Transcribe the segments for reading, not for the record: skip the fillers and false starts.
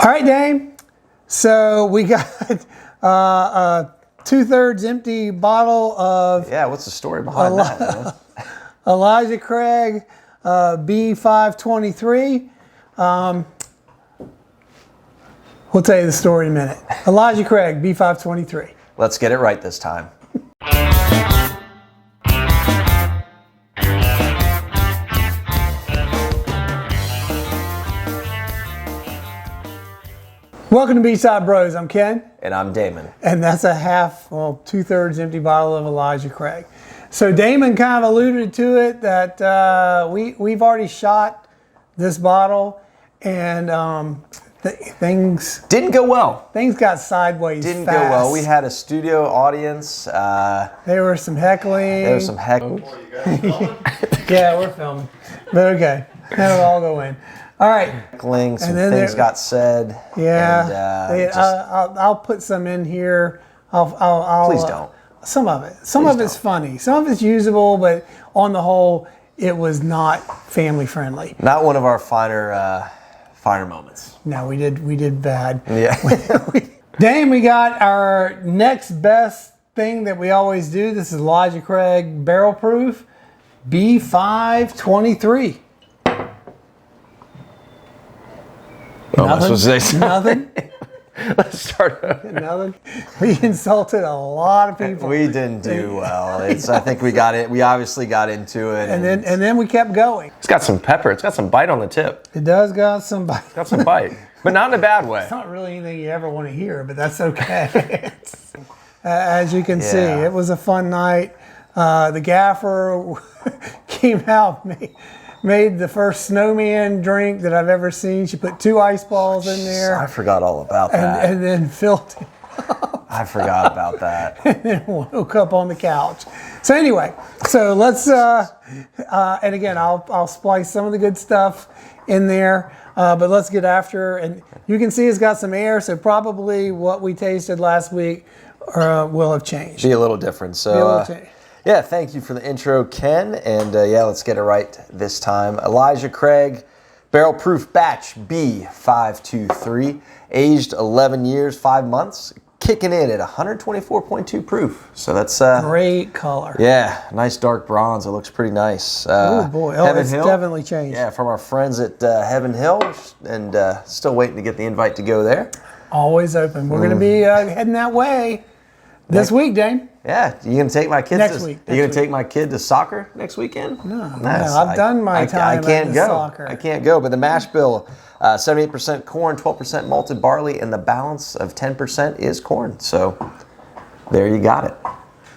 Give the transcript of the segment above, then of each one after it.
All right, Dame. So we got a 2/3 empty bottle of... Yeah, what's the story behind that, man? Elijah Craig B523. We'll tell you the story in a minute. Elijah Craig B523. Let's get it right this time. Welcome to B-Side Bros. I'm Ken. And I'm Damon. And that's a 2/3 empty bottle of Elijah Craig. So Damon kind of alluded to it that we've already shot this bottle, and things didn't go well. Things got sideways. Didn't fast. go well. We had a studio audience. There was some heckling. There was some heckling. Yeah, we're filming. But okay, that'll all go in. All right. Heckling. Some things got said. Yeah. And, I'll put some in here. I'll please don't. Some of it. Some of it's funny. Some of it's usable, but on the whole, it was not family friendly. Not one of our finer moments. No, we did bad. Yeah. Dame, we got our next best thing that we always do. This is Elijah Craig Barrel Proof B523. Nothing. Nothing. Let's start over. Nothing. We insulted a lot of people. We didn't do well. I think we got it. We obviously got into it, and then we kept going. It's got some pepper. It's got some bite on the tip. It does got some bite. Got some bite, but not in a bad way. It's not really anything you ever want to hear, but that's okay. As you can see, it was a fun night. The gaffer came out, made the first snowman drink that I've ever seen. She put 2 ice balls in there. I forgot all about that. And then filled it up. I forgot about that. And then woke up on the couch. So anyway, so let's, and again, I'll splice some of the good stuff in there, but let's get after. And you can see it's got some air, so probably what we tasted last week will have changed. Be a little different. So. Yeah, thank you for the intro, Ken. And yeah, let's get it right this time. Elijah Craig, Barrel Proof Batch B523, aged 11 years, 5 months, kicking in at 124.2 proof. So that's great color. Yeah, nice dark bronze. It looks pretty nice. Oh boy, it's definitely changed. Yeah, from our friends at Heaven Hill, and still waiting to get the invite to go there. Always open. We're going to be heading that way this week, Dame. Yeah, you gonna take my kid next week? You gonna take my kid to soccer next weekend? No, I've done my time. I can't go. Soccer. I can't go. But the Mashbill, 78% corn, 12% malted barley, and the balance of 10% is corn. So there you got it.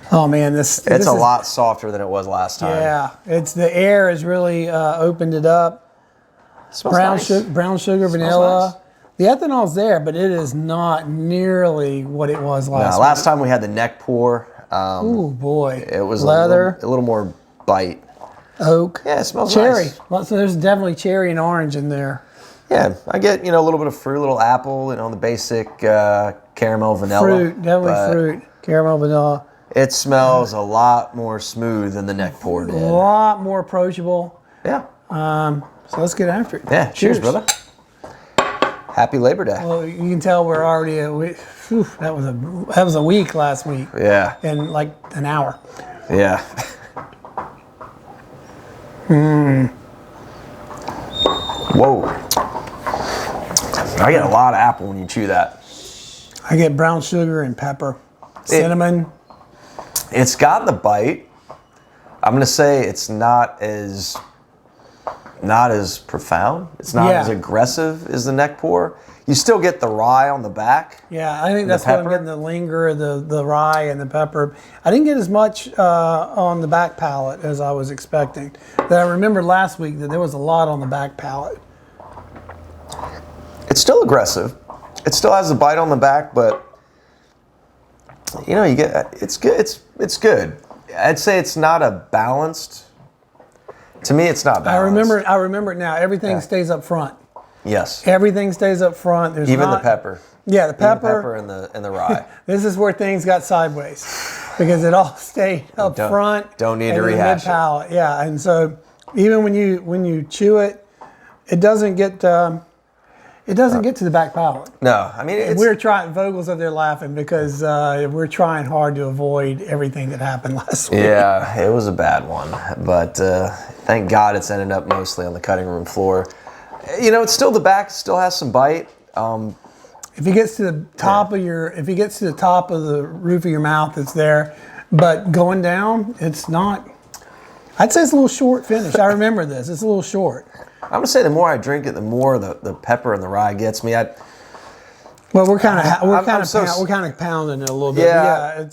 Oh man, it's a lot softer than it was last time. Yeah, the air has really opened it up. It smells nice. Brown sugar, vanilla. Nice. The ethanol's there, but it is not nearly what it was last week. Last time we had the neck pour. Oh boy. It was leather. A little more bite. Oak. Yeah, it smells cherry. nice. Well, so there's definitely cherry and orange in there. Yeah, I get, a little bit of fruit, a little apple, the basic caramel, vanilla. Fruit, definitely fruit. Caramel, vanilla. It smells a lot more smooth than the neck pour did. A lot more approachable. Yeah. So let's get after it. Yeah, cheers brother. Happy Labor Day. Well, you can tell we're already that was a week last week. Yeah. In like an hour. Yeah. Whoa. I get a lot of apple when you chew that. I get brown sugar and pepper, cinnamon. It's got the bite. I'm gonna say it's not as profound. It's not as aggressive as the neck pour. You still get the rye on the back. Yeah, I think that's what I'm getting, the linger, the rye and the pepper. I didn't get as much on the back palate as I was expecting. That I remembered last week that there was a lot on the back palate. It's still aggressive. It still has the bite on the back, but you get it's good. It's good. I'd say it's not a balanced. To me, it's not balanced. I remember it now. Everything stays up front. Yes. Everything stays up front. There's even the pepper. Yeah, the pepper. Even the pepper and the rye. This is where things got sideways because it all stayed up front. Don't need to rehash it. Yeah, and so even when you chew it, it doesn't get it doesn't get to the back palate. No, I mean, And it's, we're trying, Vogel's up there laughing because we're trying hard to avoid everything that happened last week. yeah, it was a bad one. But thank God it's ended up mostly on the cutting room floor. You know, it's still the back, still has some bite. If it gets to the top of your, if it gets to the top of the roof of your mouth, it's there. But going down, it's not. I'd say it's a little short finish. I remember this. It's a little short. I'm gonna say the more I drink it, the more the pepper and the rye gets me. Well, we're kind of pounding it a little bit. Yeah.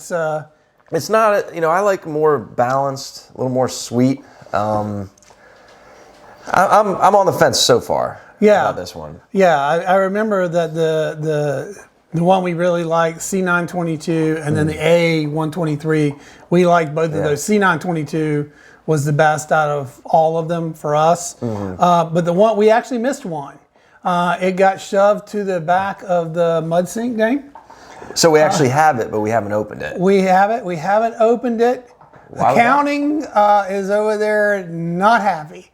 It's not. You know, I like more balanced, a little more sweet. I'm on the fence so far. Yeah. About this one. Yeah, I remember that the one we really liked, C922, and then the A123, we liked both of those. C922 was the best out of all of them for us. But the one, we actually missed one. It got shoved to the back of the mud sink game. So we actually have it, but we haven't opened it. We have it. We haven't opened it. Why would Accounting is over there not happy.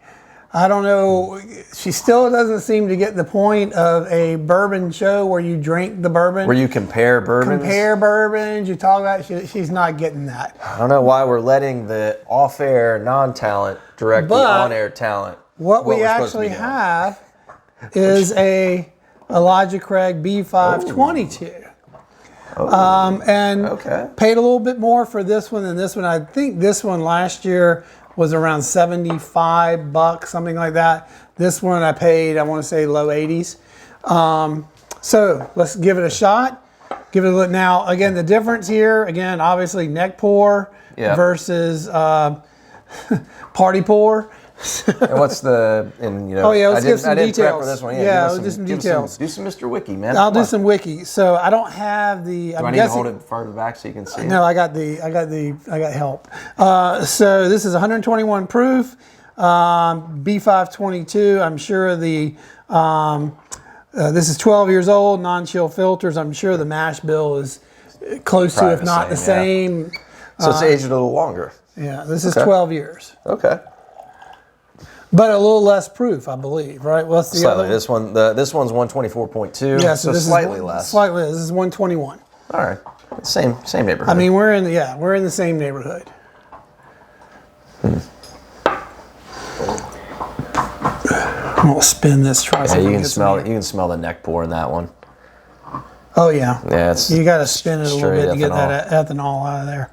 I don't know. She still doesn't seem to get the point of a bourbon show where you drink the bourbon. Where you compare bourbons? Compare bourbons. You talk about she's not getting that. I don't know why we're letting the off-air non-talent direct the on-air talent. What we we're supposed to be actually doing. have is a Elijah Craig B522. And paid a little bit more for this one than this one. I think this one last year was around $75, something like that. This one I paid, I want to say low 80s. So let's give it a shot. Give it a look. Now, again, the difference here, again, obviously neck pour versus party pour. And what's the, and you know, let's give some details. Prep for this one. Yeah, we'll do some details. Do some Mr. Wiki, man. I'll do some wiki. So I don't have the. Do I need to hold it further back so you can see? No, I got help. So this is 121 proof, B522. I'm sure this is 12 years old, non-chill filters. I'm sure the Mashbill is close to, if not the same. So it's aged a little longer. Yeah, this is 12 years. Okay. But a little less proof, I believe, right? What's the Slightly. other? This one's 124.2. Yeah, so this slightly is less. Slightly. This is 121. All right. Same neighborhood. I mean, we're in the same neighborhood. I'm gonna spin this. Try you can smell it. You can smell the neck pour in that one. Oh yeah. Yeah, it's you got to spin it a little bit to get ethanol. that ethanol out of there.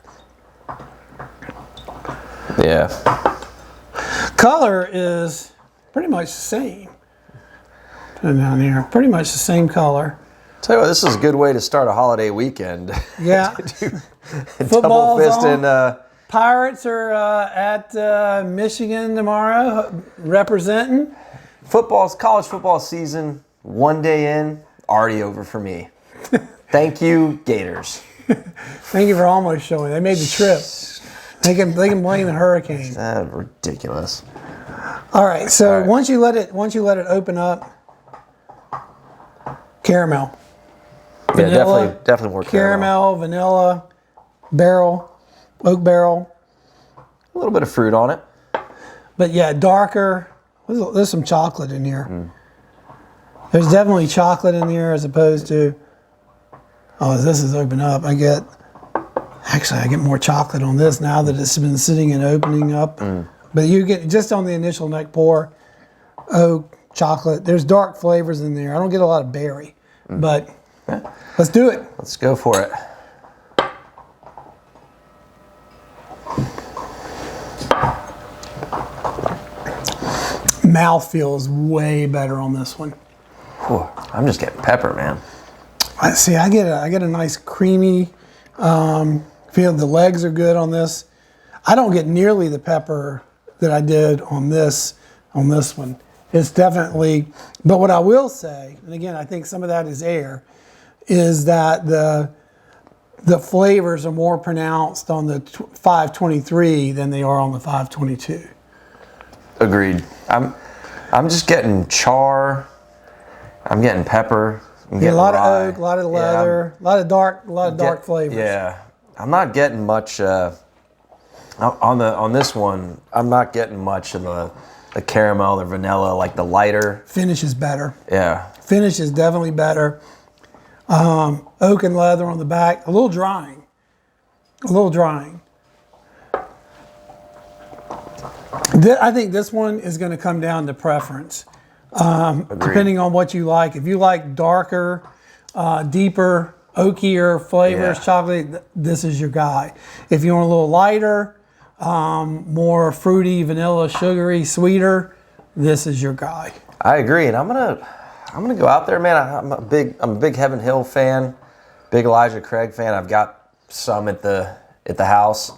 Yeah. Color is pretty much the same. Put it down here. Pretty much the same color. Tell you what, this is a good way to start a holiday weekend. Yeah. Double fist and Pirates are at Michigan tomorrow, representing. College football season, one day in, already over for me. Thank you, Gators. Thank you for almost showing. They made the trip. They can blame the hurricane. Ridiculous. All right. So once you let it open up, caramel. Vanilla, yeah, definitely more caramel, vanilla, barrel, oak barrel. A little bit of fruit on it. But yeah, darker. There's some chocolate in here. There's definitely chocolate in here as opposed to. Oh, as this is open up, I get more chocolate on this now that it's been sitting and opening up. But you get just on the initial neck pour, oak, chocolate. There's dark flavors in there. I don't get a lot of berry, but let's do it. Let's go for it. Mouth feels way better on this one. Whew, I'm just getting pepper, man. I see. I get a nice creamy feel. The legs are good on this. I don't get nearly the pepper that I did on this one. It's definitely. But what I will say, and again, I think some of that is air, is that the flavors are more pronounced on the 523 than they are on the 522. Agreed. I'm just getting char. I'm getting pepper. I'm getting a lot rye. of oak, a lot of leather, a lot of dark flavors. Yeah, I'm not getting much on this one. I'm not getting much of the caramel or vanilla, like the lighter. Finish is better. Yeah, Finish is definitely better. Oak and leather on the back. A little drying. I think this one is going to come down to preference, depending on what you like. If you like darker, deeper, oakier flavors, chocolate, this is your guy. If you want a little lighter, more fruity, vanilla, sugary, sweeter, this is your guy. I agree, and I'm gonna go out there, man. I'm a big Heaven Hill fan, big Elijah Craig fan. I've got some at the house.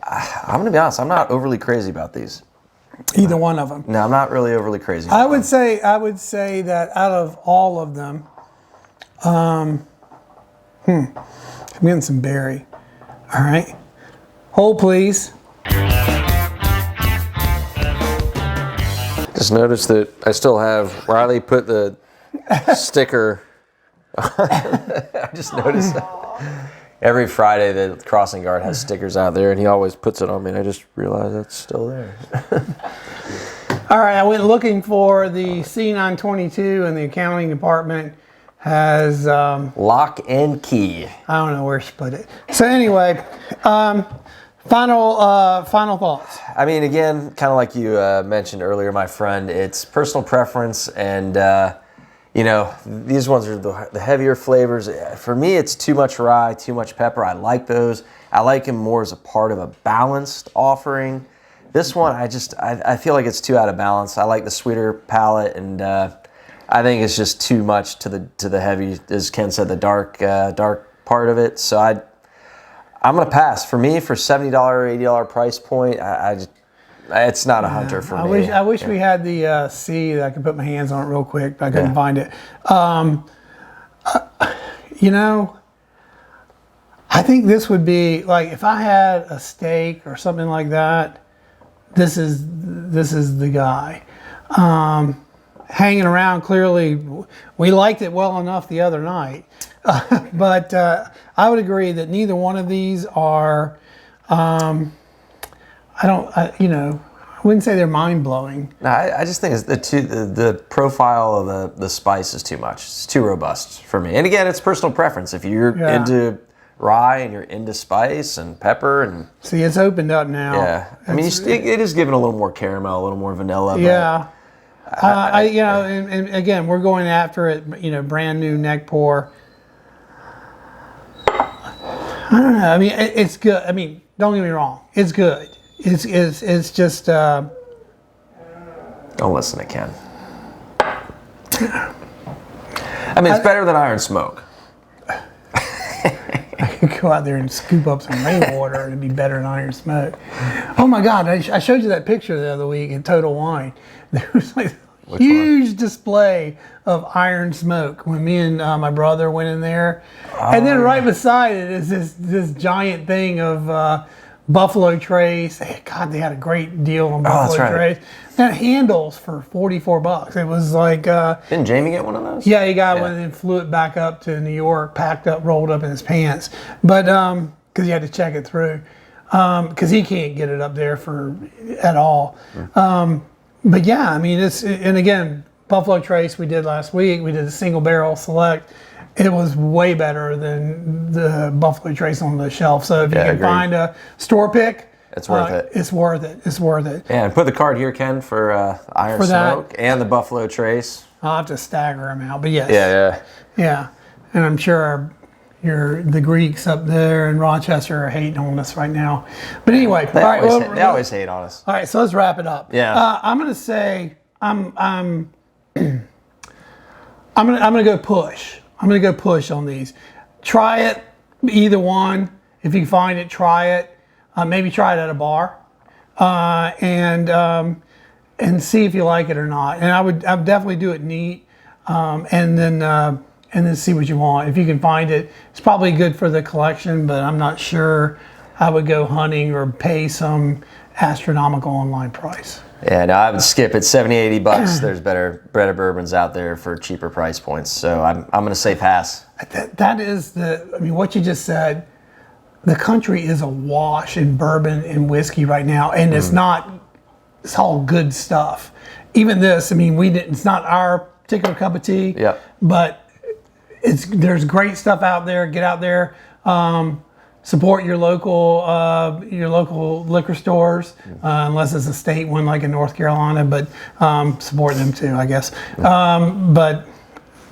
I'm gonna be honest, I'm not overly crazy about these. Either one of them. No, I'm not really overly crazy. I would say that out of all of them, I'm getting some berry. All right, hold please. Just noticed that I still have Riley put the sticker. I just noticed that. Every Friday, the crossing guard has stickers out there, and he always puts it on me, and I just realized that's still there. All right, I went looking for the C922, and the accounting department has... Lock and key. I don't know where she put it. So anyway, final thoughts. I mean, again, kind of like you mentioned earlier, my friend, it's personal preference, and... these ones are the heavier flavors. For me, it's too much rye, too much pepper. I like those. I like them more as a part of a balanced offering. This one, I feel like it's too out of balance. I like the sweeter palate, and I think it's just too much to the heavy, as Ken said, the dark part of it. So I'm gonna pass. For me, for $70, $80 price point, it's not a hunter for me. I wish we had the C that I could put my hands on it real quick, but I couldn't find it. I think this would be like if I had a steak or something like that. This is the guy. Hanging around, clearly, we liked it well enough the other night, but I would agree that neither one of these are. I wouldn't say they're mind-blowing. No, I just think it's the profile of the spice is too much. It's too robust for me. And again, it's personal preference. If you're into rye and you're into spice and pepper and... See, it's opened up now. Yeah. I mean, it is giving a little more caramel, a little more vanilla. Yeah. And again, we're going after it, brand new neck pour. I don't know. I mean, it's good. I mean, don't get me wrong. It's good. It's just... Don't listen to Ken. I mean, it's better than Iron Smoke. I could go out there and scoop up some rainwater and it'd be better than Iron Smoke. Oh my God, I showed you that picture the other week in Total Wine. There was like a huge display of Iron Smoke when me and my brother went in there. And then right beside it is this giant thing of... Buffalo Trace. God, they had a great deal on Buffalo Trace. That handles for $44. It was like... Didn't Jamie get one of those? Yeah, he got one and flew it back up to New York, packed up, rolled up in his pants. But, because he had to check it through. Because he can't get it up there at all. But yeah, I mean, and again, Buffalo Trace we did last week. We did a single barrel select. It was way better than the Buffalo Trace on the shelf. So if you can find a store pick, it's worth it. It's worth it. It's worth it. Yeah, and put the card here, Ken, for Iron Smoke and the Buffalo Trace. I'll have to stagger them out, but yes. Yeah. And I'm sure the Greeks up there in Rochester are hating on us right now. But anyway, they always hate on us. All right, so let's wrap it up. Yeah. I'm gonna say I'm gonna go push. I'm going to go push on these. Try it, either one. If you find it, try it. Maybe try it at a bar, and see if you like it or not. And I would definitely do it neat, and then see what you want. If you can find it, it's probably good for the collection, but I'm not sure I would go hunting or pay some astronomical online price. Yeah, no, I would skip it. $70-$80. There's better bourbons out there for cheaper price points. So I'm going to say pass. That is what you just said. The country is awash in bourbon and whiskey right now, and it's all good stuff. Even this, it's not our particular cup of tea. Yeah. But there's great stuff out there. Get out there. Support your local liquor stores, unless it's a state one like in North Carolina. But support them too, I guess. But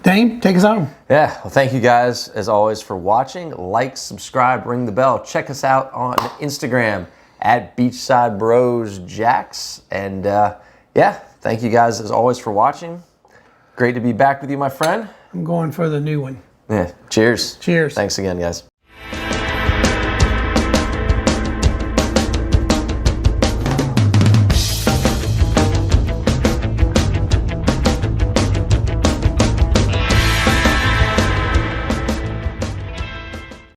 Dane, take us home. Yeah, well, thank you guys, as always, for watching. Like, subscribe, ring the bell. Check us out on Instagram at Beachside Bros Jax. And yeah, thank you guys, as always, for watching. Great to be back with you, my friend. I'm going for the new one. Yeah, cheers. Cheers. Thanks again, guys.